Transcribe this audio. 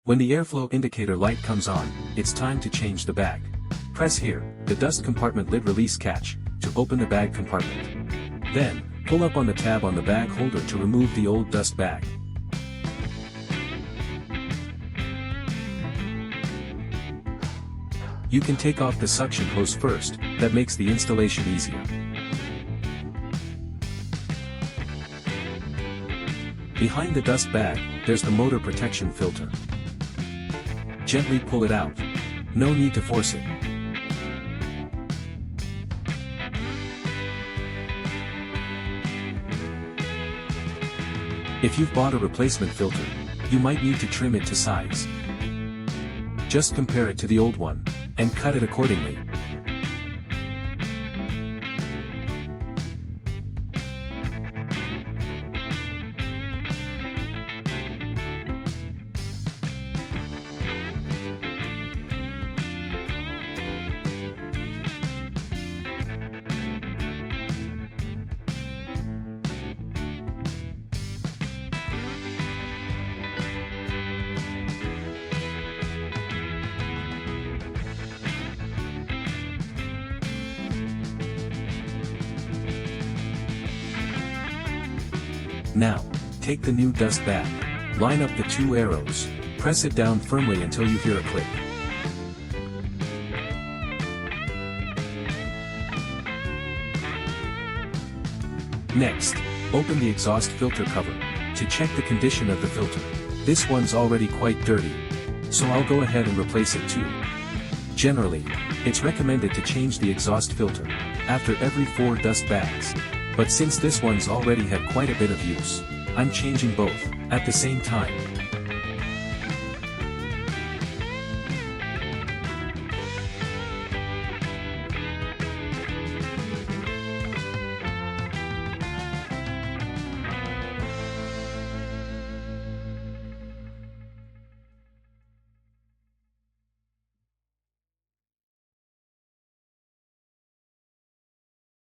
When the airflow indicator light comes on, it's time to change the bag. Press here, the dust compartment lid release catch, to open the bag compartment. Then, pull up on the tab on the bag holder to remove the old dust bag. You can take off the suction hose first, that makes the installation easier. Behind the dust bag, there's the motor protection filter. Gently pull it out. No need to force it. If you've bought a replacement filter, you might need to trim it to size. Just compare it to the old one, and cut it accordingly. Now, take the new dust bag. Line up the two arrows. Press it down firmly until you hear a click. Next, open the exhaust filter cover, to check the condition of the filter. This one's already quite dirty, so I'll go ahead and replace it too. Generally, it's recommended to change the exhaust filter, after every 4 dust bags. But since this one's already had quite a bit of use, I'm changing both, at the same time.